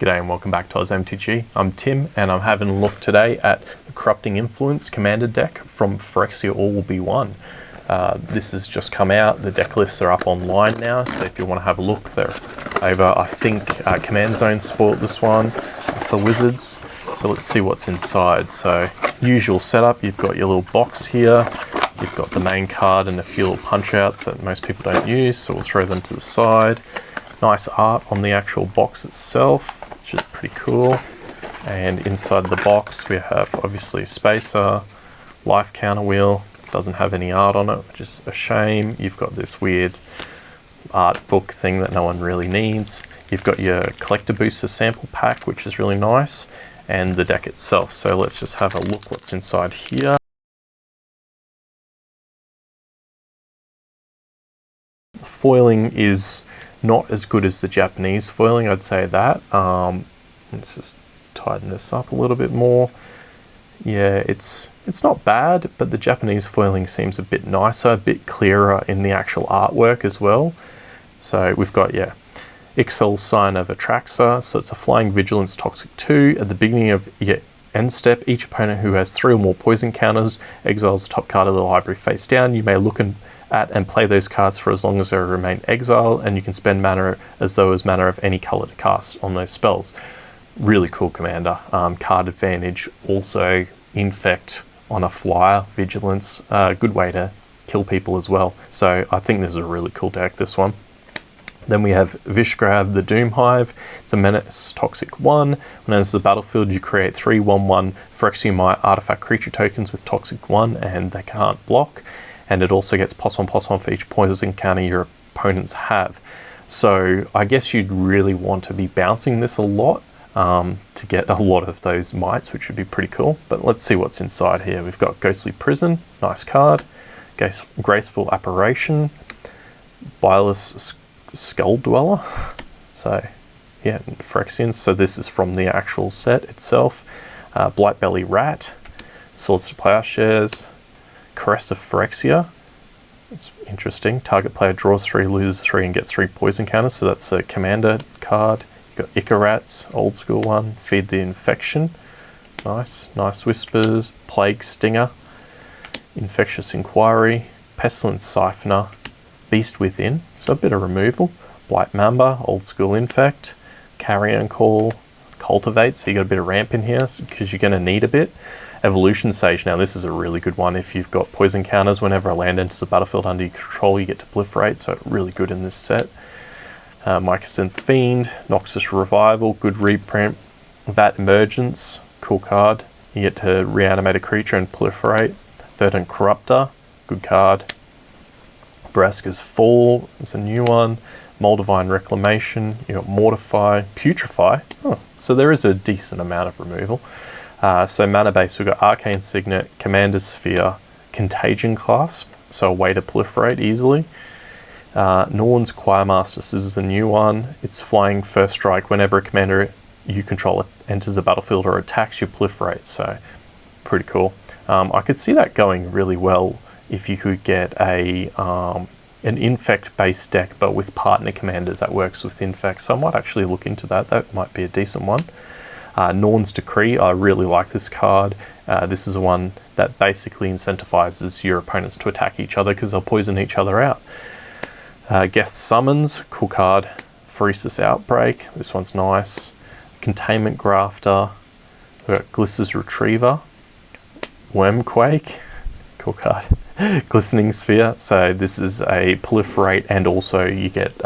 G'day and welcome back to MTG. I'm Tim and I'm having a look today at the Corrupting Influence Commander deck from Phyrexia All Will Be One. This has just come out. The deck lists are up online now, so if you want to have a look, they're over. I think Command Zone spoiled this one for Wizards. So let's see what's inside. So usual setup, you've got your little box here. You've got the main card and a few little punch outs that most people don't use, so we'll throw them to the side. Nice art on the actual box itself, which is pretty cool. And inside the box we have obviously Spacer, Life Counter Wheel. Doesn't have any art on it, which is a shame. You've got this weird art book thing that no one really needs. You've got your Collector Booster sample pack, which is really nice, and the deck itself. So let's just have a look what's inside here. The foiling is not as good as the Japanese foiling, I'd say that. Let's just tighten this up a little bit more. Yeah, it's not bad, but the Japanese foiling seems a bit nicer, a bit clearer in the actual artwork as well. So we've got, Ixal, Sign of Atraxa. So it's a Flying Vigilance Toxic 2. At the beginning of your end step, each opponent who has 3 or more poison counters exiles the top card of the library face down. You may look at and play those cards for as long as they remain exiled, and you can spend mana as though as mana of any color to cast on those spells. Really cool commander. Card advantage, also infect on a flyer, vigilance, good way to kill people as well. So I think this is a really cool deck, this one. Then we have Vishgrab the Doom Hive. It's a Menace Toxic 1. When it enters the battlefield, you create 3 1/1 Phyrexia artifact creature tokens with Toxic 1, and they can't block. And it also gets +1/+1 for each poison counter your opponents have. So I guess you'd really want to be bouncing this a lot to get a lot of those mites, which would be pretty cool. But let's see what's inside here. We've got Ghostly Prison, nice card. Graceful Apparition, Bilous Skull Dweller. So yeah, Phyrexians. So this is from the actual set itself. Blightbelly Rat, Swords to Plowshares, Caress of Phyrexia. It's interesting. Target player draws 3, loses 3, and gets 3 poison counters. So that's a commander card. You've got Icarats, old school one. Feed the Infection. Nice Whispers. Plague Stinger. Infectious Inquiry. Pestilence Siphoner. Beast Within. So a bit of removal. Blight Mamba, old school Infect. Carrion Call. Cultivate. So you got a bit of ramp in here because you're going to need a bit. Evolution Sage. Now this is a really good one if you've got poison counters. Whenever a land enters the battlefield under your control, you get to proliferate, so really good in this set. Mycosynth Fiend, Noxus Revival, good reprint. Vat Emergence, cool card. You get to reanimate a creature and proliferate. Verdant Corruptor, good card. Vraska's Fall is a new one. Moldavine Reclamation, you got Mortify, Putrefy. Oh, so there is a decent amount of removal. So mana base, we've got Arcane Signet, Commander's Sphere, Contagion Clasp, so a way to proliferate easily. Norn's Choirmaster, this is a new one. It's flying first strike. Whenever a commander you control enters the battlefield or attacks, you proliferate, so pretty cool. I could see that going really well if you could get an Infect-based deck, but with partner commanders that works with Infect, so I might actually look into that. That might be a decent one. Norn's Decree, I really like this card. This is one that basically incentivizes your opponents to attack each other because they'll poison each other out. Geth Summons, cool card. Pheresis Outbreak, this one's nice. Containment Grafter, we've got Glisser's Retriever. Wormquake, cool card. Glistening Sphere, so this is a proliferate and also you get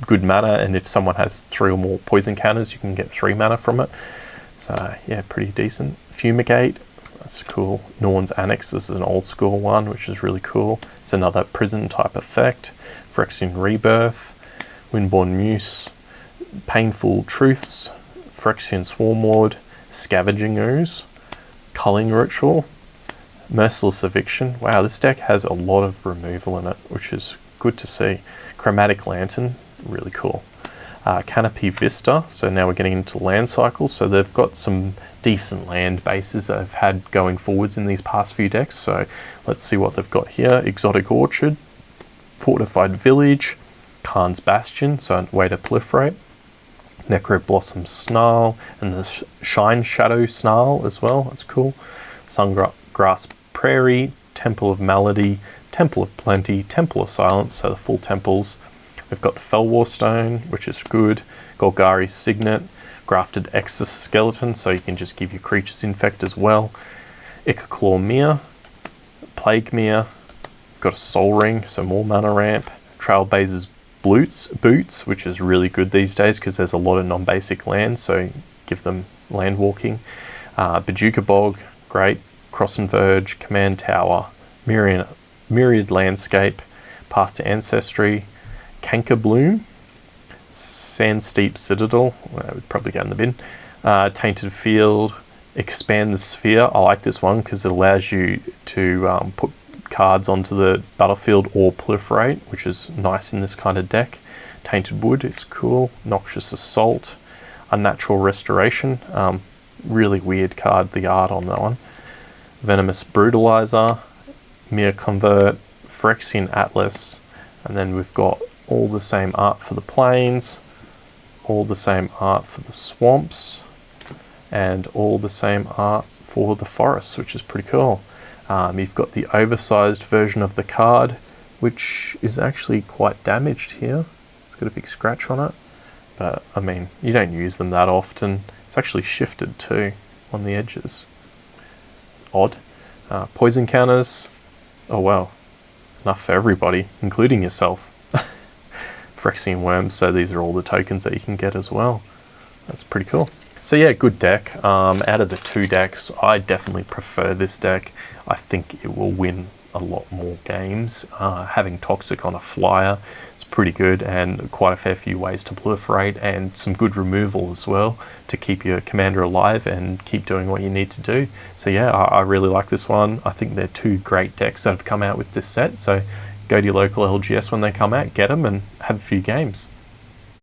good mana, and if someone has 3 or more poison counters you can get 3 mana from it. So yeah, pretty decent. Fumigate, that's cool. Norn's Annex, this is an old school one, which is really cool. It's another prison type effect. Phyrexian Rebirth, Windborn Muse, Painful Truths, Phyrexian Swarmlord, Scavenging Ooze, Culling Ritual, Merciless Eviction. Wow, this deck has a lot of removal in it, which is good to see. Chromatic Lantern, really cool. Canopy Vista, so now we're getting into land cycles, so they've got some decent land bases that they've had going forwards in these past few decks, so let's see what they've got here. Exotic Orchard, Fortified Village, Khan's Bastion, so a way to proliferate. Necro Blossom Snarl, and the Shine Shadow Snarl as well. That's cool. Sungrass Prairie, Temple of Malady, Temple of Plenty, Temple of Silence, so the full temples. We've got the Felwar Stone, which is good. Golgari Signet, Grafted Exoskeleton, so you can just give your creatures infect as well. Ichaclaw Mere, Plague Mere. We've got a Soul Ring, so more mana ramp. Trailblazer's Boots, which is really good these days because there's a lot of non-basic lands, so give them land walking. Bajuka Bog, great. Cross and Verge, Command Tower, Myriad Landscape, Path to Ancestry, Canker Bloom, Sand Steep Citadel, that would probably go in the bin. Tainted Field, Expand the Sphere. I like this one because it allows you to put cards onto the battlefield or proliferate, which is nice in this kind of deck. Tainted Wood is cool. Noxious Assault, Unnatural Restoration, really weird card, the art on that one. Venomous Brutalizer, Mere Convert, Phyrexian Atlas, and then we've got all the same art for the plains, all the same art for the swamps, and all the same art for the forests, which is pretty cool. You've got the oversized version of the card, which is actually quite damaged here. It's got a big scratch on it, but I mean, you don't use them that often. It's actually shifted too on the edges. Odd. Poison counters. Oh wow, enough for everybody, including yourself. Phyrexian Worms, so these are all the tokens that you can get as well. That's pretty cool. So yeah, good deck. Out of the two decks, I definitely prefer this deck. I think it will win a lot more games. Having Toxic on a flyer is pretty good, and quite a fair few ways to proliferate, and some good removal as well to keep your commander alive and keep doing what you need to do. So yeah, I really like this one. I think they're two great decks that have come out with this set. So go to your local LGS when they come out, get them and have a few games.